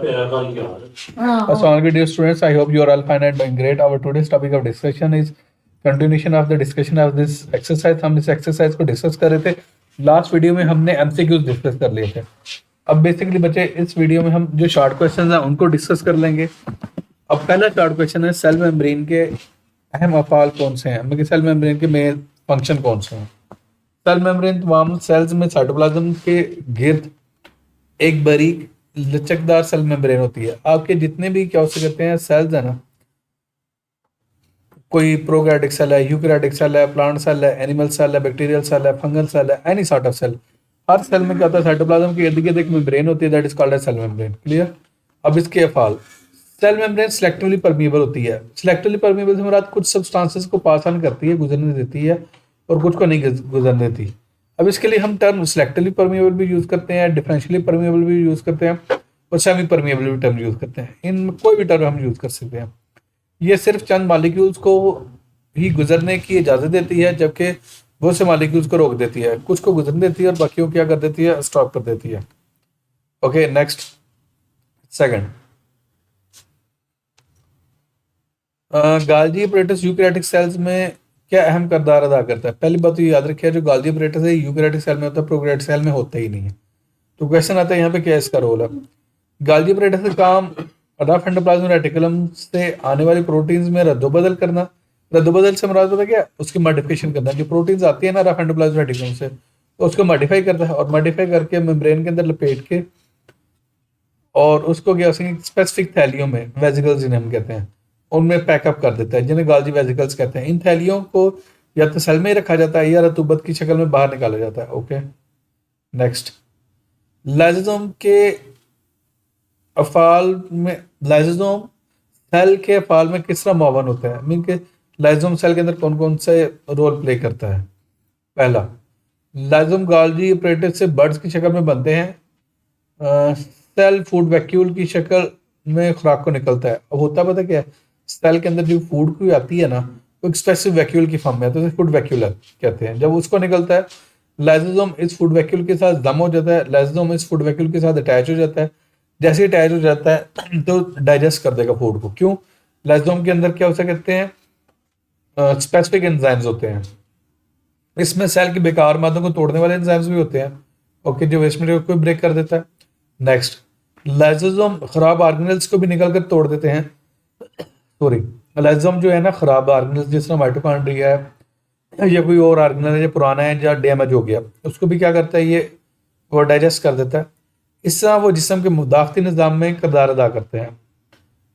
Assalamualaikum dear students, I hope you are all fine and doing great. Our today's topic of discussion is continuation of the discussion of this exercise. हम इस exercise को discuss कर रहे थे। Last video में हमने MCQs discuss कर लिए थे। अब बेसिकली बच्चे इस वीडियो में हम जो शॉर्ट क्वेश्चन हैं उनको डिस्कस कर लेंगे। अब पहला शॉर्ट क्वेश्चन है सेल मेम्ब्रेन के अहम अफाल कौन से हैं, मतलब सेल मेम्ब्रेन के मेन फंक्शन कौन से हैं। सेल मेम्ब्रेन तमाम सेल्स में साइटोप्लाज्म के गिर्द एक बारीक लचकदार सेल मेम्ब्रेन होती है। आपके जितने भी क्या हो सकते हैं सेल्स है ना, कोई प्रोकैरियोटिक सेल है, यूकैरियोटिक सेल है, प्लांट सेल है, एनिमल सेल है, बैक्टीरियल सेल है, फंगल सेल है, एनी सॉर्ट ऑफ सेल, हर सेल में क्या होता है साइटोप्लाज्म के इर्द गिर्द एक मेम्ब्रेन होती है, that is called as cell membrane. Clear. अब इसके अफाल, सेल मेम्ब्रेन सिलेक्टिवली परमिएबल होती है। सिलेक्टिवली परमिएबल से मुराद कुछ सब्सटेंसेस को पास ऑन करती है, गुजरने देती है, और कुछ को नहीं गुजरने देती। अब इसके लिए हम टर्म सिलेक्टिवली परमिएबल भी यूज करते हैं, डिफरेंशियली परमिएबल भी यूज करते हैं, और सेमी परमिएबल भी टर्म यूज करते हैं। इन कोई भी टर्म हम यूज कर सकते हैं। ये सिर्फ चंद मॉलिक्यूल्स को ही गुजरने की इजाजत देती है, जबकि बहुत से मॉलिक्यूल्स को रोक देती है, कुछ को गुजरने देती है और बाकियों को क्या कर देती है, स्टॉप कर देती है। Okay, next second, Golgi apparatus eukaryotic cells में क्या अहम किरदार अदा करता है। पहली बात तो याद रखिए, जो गाल्गी अपरेटस है यूकैरियोटिक सेल में होता है, प्रोकैरियोटिक सेल में होता ही नहीं है। तो क्वेश्चन आता है यहाँ पे क्या इसका रोल है। गाल्गी अपरेटस का काम रफ एंडोप्लाज्मिक रेटिकुलम से आने वाली प्रोटीन्स में रद्दोबदल करना। रद्दोबदल से मुराद पता क्या, उसकी मॉडिफिकेशन करना। जो प्रोटीन्स आती है ना रफ एंडोप्लाज्मिक रेटिकुलम से, तो उसको मॉडिफाई करता है, और मॉडिफाई करके मेम्ब्रेन के अंदर लपेट के, और उसको क्या स्पेसिफिक थैलियों में, वेसिकल्स जिन्हें हम कहते हैं, उनमें पैकअप कर देता है, जिन्हें गाल्गी वेसिकल्स कहते हैं। इन थैलियों को या तो सेल में ही रखा जाता है या रतूबत की शक्ल में बाहर निकाला जाता है। ओके, नेक्स्ट, लाइसोसोम के अफाल में, लाइसोसोम सेल के अफाल में किस तरह मुआवन होता है, मीन के लाइसोसोम सेल के अंदर कौन कौन से रोल प्ले करता है। पहला, लाइसोसोम गाल्गी अपरेटस से बर्ड्स की शक्ल में बनते हैं। सेल फूड वैक्यूल की शक्ल में खुराक को निकलता है। अब होता पता क्या है, सेल के अंदर जो फूड को आती है ना, वो एक स्पेसिफिक वैक्यूल की फॉर्म में है, तो उसे फूड वैक्यूल कहते हैं। जब उसको निकलता है, लाइसोसोम इस फूड वैक्यूल के साथ दम हो जाता है, लाइसोसोम इस फूड वैक्यूल के साथ अटैच हो जाता है। जैसे अटैच हो जाता है तो डाइजेस्ट कर देगा फूड को। क्यों, लाइसोसोम के अंदर क्या हो सकते हैं, स्पेसिफिक एंजाइम्स होते हैं। इसमें सेल की बेकार मादों को तोड़ने वाले एंजाइम्स भी होते हैं, ओके, जो वेस्ट मटेरियल को ब्रेक कर देता है। नेक्स्ट, लाइसोसोम खराब ऑर्गेनेल्स को भी निकल कर तोड़ देते हैं। सॉरी, लाइसोसोम जो है ना खराब ऑर्गेनेल्स, जिस तरह माइटोकॉन्ड्रिया है या कोई और ऑर्गेनल है जो पुराना है या डैमेज हो गया, उसको भी क्या करता है ये, वो डाइजेस्ट कर देता है। इस तरह वो जिस्म के मुदाफ़ती निज़ाम में किरदार अदा करते हैं।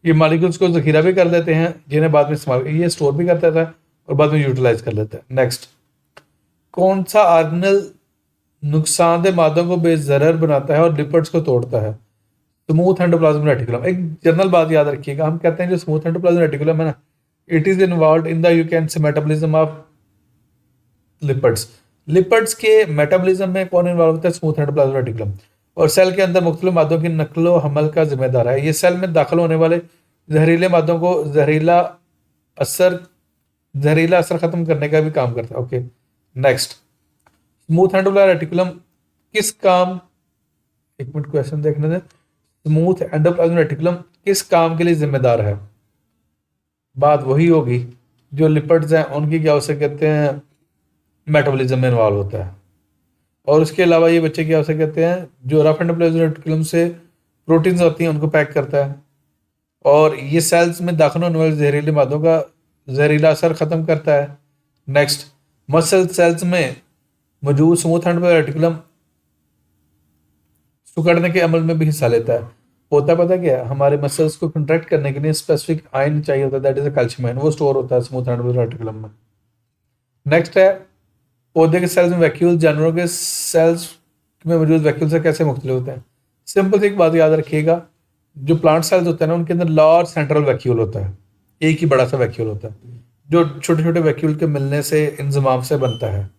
ये मॉलिक्यूल्स को ज़ख़ीरा भी कर लेते हैं, जिन्हें बाद में इस्तेमाल, ये स्टोर भी करता है और बाद में यूटिलाइज कर लेता है। नेक्स्ट, कौन सा ऑर्गेनल नुकसानदेह मादों को बेज़रर बनाता है और लिपिड्स को तोड़ता है। Smooth endoplasmic reticulum. एक जनरल बात याद रखिएगा, हम कहते हैं जो स्मूथ एंडोप्लाज्मिक रेटिकुलम है ना, it is involve in the you can say metabolism of lipids. Lipids के मेटाबॉलिज्म में कौन इन्वॉल्व होता है, स्मूथ एंडोप्लाज्मिक रेटिकुलम। और सेल के अंदर मुख्तलिफ मादों की नकलो हमल का जिम्मेदार है। ये सेल में दाखिल होने वाले जहरीले मादों को जहरीला असर खत्म करने का भी काम करता है। Okay, next, smooth endoplasmic reticulum किस काम, एक मिनट क्वेश्चन देखने दें, स्मूथ एंडोप्लाज्मिक रेटिकुलम किस काम के लिए जिम्मेदार है। बात वही होगी जो लिपिड्स हैं उनकी क्या हो सकते हैं, मेटाबॉलिज्म में इन्वॉल्व होता है। और उसके अलावा ये बच्चे क्या हो सकते हैं, जो रफ एंडोप्लाज्मिक रेटिकुलम से प्रोटीन्स होती हैं उनको पैक करता है, और ये सेल्स में दाखिल होने वाले जहरीले मादों का जहरीला असर खत्म करता है। नेक्स्ट, मसल सेल्स में मौजूद स्मूथ एंडोप्लाज्मिक रेटिकुलम सुकड़ने के अमल में भी हिस्सा लेता है। होता पता क्या है, हमारे मसल्स को कंट्रैक्ट करने के लिए स्पेसिफिक आयन चाहिए होता है, that is a calcium ion, वो स्टोर होता है स्मूथ एंडोप्लाज्मिक रेटिकुलम में। नेक्स्ट है, पौधे के सेल्स में वैक्यूल जानवरों के सेल्स में मौजूद वैक्यूल से कैसे मुख्तलिफ होते हैं। सिंपल सी एक बात याद रखिएगा, जो प्लांट सेल्स होते हैं ना, उनके अंदर लार्ज सेंट्रल वैक्यूल होता है, एक ही बड़ा सा वैक्यूल होता है, जो छोटे छोटे वैक्यूल के मिलने से इंजमाम से बनता है।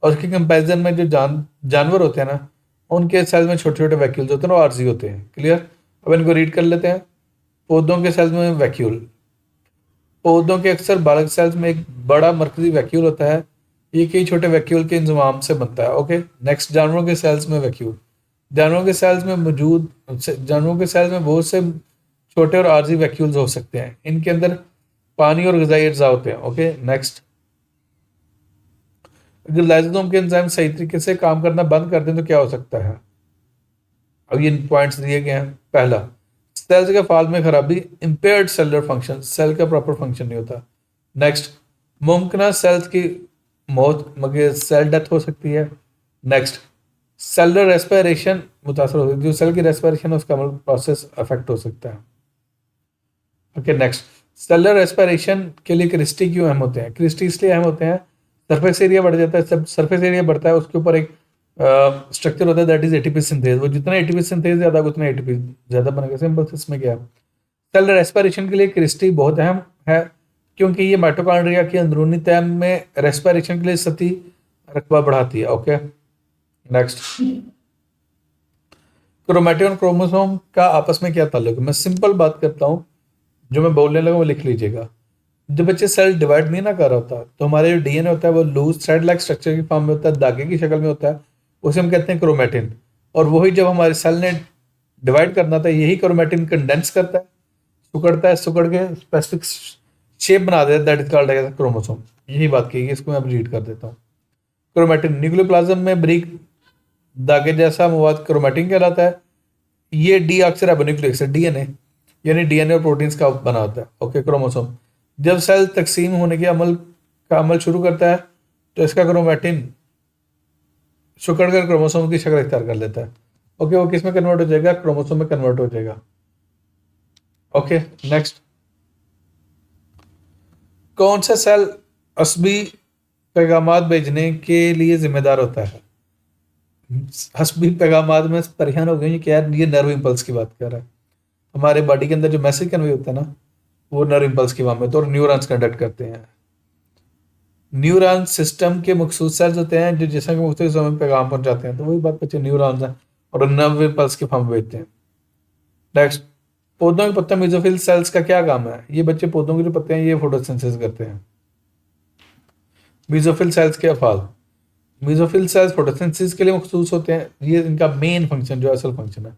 और उसके कंपेरिजन में जो जानवर होते हैं ना, उनके सेल्स में छोटे छोटे वैक्यूल्स होते हैं और आर्जी होते हैं। क्लियर। अब इनको रीड कर लेते हैं। पौधों के सेल्स में वैक्यूल, पौधों के अक्सर बालक सेल्स में एक बड़ा मरकजी वैक्यूल होता है, ये कई छोटे वैक्यूल के इंजमाम से बनता है। ओके, नेक्स्ट, जानवरों के सेल्स में वैक्यूल, जानवरों के सेल्स में बहुत से छोटे और आर्जी वैक्यूल्स हो सकते हैं, इनके अंदर पानी और ग़िज़ाई अज्जा होते हैं। ओके नेक्स्ट, अगर लाइसोसोम के एंजाइम सही तरीके से काम करना बंद कर दें तो क्या हो सकता है? अब ये पॉइंट्स दिए गए हैं। पहला, सेल्स के फाल में खराबी, इंपेयर्ड सेलुलर फंक्शन, सेल का प्रॉपर फंक्शन नहीं होता। नेक्स्ट, मुमकिन सेल्स की मौत मगर सेल डेथ हो सकती है। नेक्स्ट, सेलुलर रेस्पिरेशन मुतासर हो सकती है, जो सेल की रेस्पिरेशन है उसका प्रोसेस अफेक्ट हो सकता है। ओके नेक्स्ट, सेलुलर रेस्पिरेशन के लिए क्रिस्टी क्यों अहम होते हैं? क्रिस्टी इसलिए अहम होते हैं, सरफेस एरिया बढ़ जाता है, सब सरफेस एरिया बढ़ता है उसके ऊपर एक स्ट्रक्चर होता है दैट इज एटीपी सिंथेज, वो जितना एटीपी सिंथेज ज्यादा उतना एटीपी ज्यादा बनेगा। सिंपल, इसमें क्या है, सेल रेस्पिरेशन के लिए क्रिस्टी बहुत अहम है क्योंकि ये माइटोकॉन्ड्रिया की अंदरूनी तह में रेस्पिरेशन के लिए सती रकबा बढ़ाती है। ओके नेक्स्ट, क्रोमैटिन और क्रोमोसोम का आपस में क्या ताल्लुक है? मैं सिंपल बात करता हूँ, जो मैं बोलने लगा वो लिख लीजिएगा। जब बच्चे सेल डिवाइड नहीं ना कर रहा होता तो हमारे जो डीएनए होता है वो लूज थ्रेड लाइक स्ट्रक्चर की फॉर्म में होता है, धागे की शक्ल में होता है, उसे हम कहते हैं क्रोमैटिन। और वही जब हमारे सेल ने डिवाइड करना था, यही क्रोमैटिन कंडेंस करता है, सुकड़ के स्पेसिफिक शेप बना देता है, that is called as chromosome. यही बात की, इसको मैं अब रीड कर देता हूँ। क्रोमैटिन न्यूक्लियोप्लाज्म में बारीक धागे जैसा मवाद क्रोमैटिन कहलाता है। ये डीऑक्सीराइबोन्यूक्लिक एसिड डीएनए यानी डीएनए और प्रोटीन्स का बना होता है। ओके क्रोमोसोम, जब सेल तकसीम होने के अमल शुरू करता है तो इसका क्रोमैटिन सिकुड़कर क्रोमोसोम की शक्ल इख्तियार कर लेता है। ओके, वो किस में कन्वर्ट हो जाएगा? क्रोमोसोम में कन्वर्ट हो जाएगा। ओके नेक्स्ट, कौन सा सेल असबी पैगामात भेजने के लिए जिम्मेदार होता है? हसबी पैगामात में परेशान हो गए कि यार ये नर्व इम्पल्स की बात कर रहा है। हमारे बॉडी के अंदर जो मैसेज कन्वे होता है ना, वो नर्व इम्पल्स की फॉर्म में तो न्यूरॉन्स कंडक्ट करते हैं। न्यूरॉन सिस्टम के मखसूस सेल्स होते हैं जो जिसम के मुख्तलिफ हिस्सों में पैगाम पहुंचाते हैं, तो वही बात बच्चे न्यूरॉन्स हैं और नर्व इम्पल्स की फॉर्म में भेजते हैं। नेक्स्ट, पौधों के पत्ते मेसोफिल सेल्स का क्या काम है? ये बच्चे पौधों के जो पत्ते हैं ये फोटोसिंथेसिस करते हैं। मेसोफिल सेल्स के अफाल, मेसोफिल सेल्स फोटोसिंथेसिस के लिए मखसूस होते हैं, ये इनका मेन फंक्शन जो असल फंक्शन है।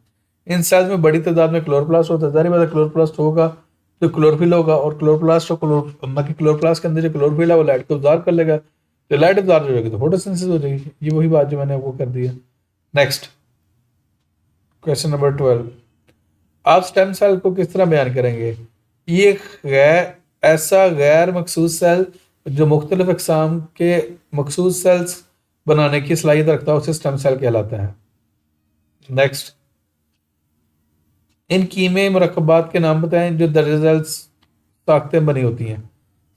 इन सेल्स में बड़ी तादाद में क्लोरोप्लास्ट होता है, जाहिर बात है क्लोरोप्लास्ट होगा तो क्लोरोफिल होगा, और क्लोरोप्लास्ट और क्लोरोप्लास्ट के अंदर जो क्लोरोफिल है वो लाइट को अब्जॉर्ब कर लेगा, तो लाइट अब्जॉर्ब हो जाएगी तो फोटोसिंथेसिस हो जाएगी। ये वही बात जो मैंने वो कर दी है। नेक्स्ट, क्वेश्चन नंबर 12, आप स्टेम सेल को किस तरह बयान करेंगे? ये ऐसा गैर मखसूस सेल जो मुख्तलिफ अक़साम के मखसूस सेल्स बनाने की सलाहियत रखता है उसे स्टेम सेल कहलाता है। नेक्स्ट, इन कीमे मुरक्कबात के नाम बताएं जो दर्ज ताकतें बनी होती हैं।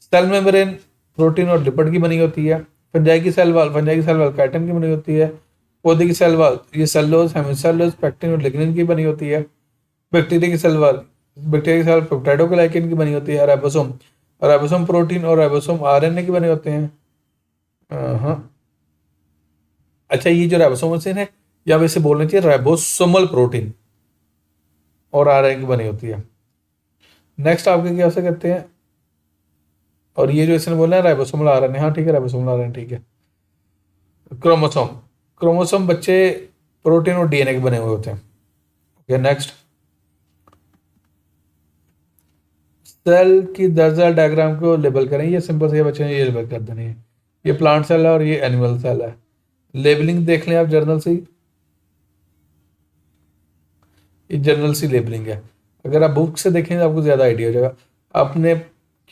सेल मेम्ब्रेन प्रोटीन और लिपिड की बनी होती है। फंजाई की सेल वाल काइटिन की बनी होती है। पौधे की सेल वाल ये सेलुलोज, हेमिसेलुलोज, पेक्टिन और लिग्निन की बनी होती है। बैक्टीरिया की सेल पेप्टाइडोग्लाइकेन की बनी होती है। राइबोसोम प्रोटीन और राइबोसोम आरएनए के बने होते हैं। हाँ, अच्छा, ये जो राइबोसोम है या वैसे बोलना चाहिए राइबोसोमल प्रोटीन और आरएनए की बनी होती है। नेक्स्ट आपके क्या से करते हैं, और ये जो इसने बोला है राइबोसोमल आरएनए, हाँ ठीक है, राइबोसोमल आरएनए ठीक है। क्रोमोसोम बच्चे प्रोटीन और डीएनए के बने हुए होते हैं। ओके नेक्स्ट, सेल की दर्जा डायग्राम को लेबल करें। ये सिंपल से बच्चे ने ये लेबल कर देनी है। ये प्लांट सेल है और ये एनिमल सेल है। लेबलिंग देख लें आप जर्नल से, ये जर्नल सी लेबलिंग है। अगर आप बुक से देखेंगे तो आपको ज़्यादा आइडिया हो जाएगा। आपने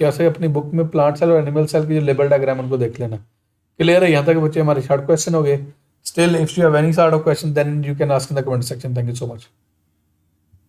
क्या से अपनी बुक में प्लांट सेल और एनिमल सेल की जो लेबल डायग्राम उनको देख लेना। क्लियर है? यहाँ तक बच्चे हमारे शॉर्ट क्वेश्चन हो गए। Still if you have any sort of question then you can ask in the comment section. Thank you so much.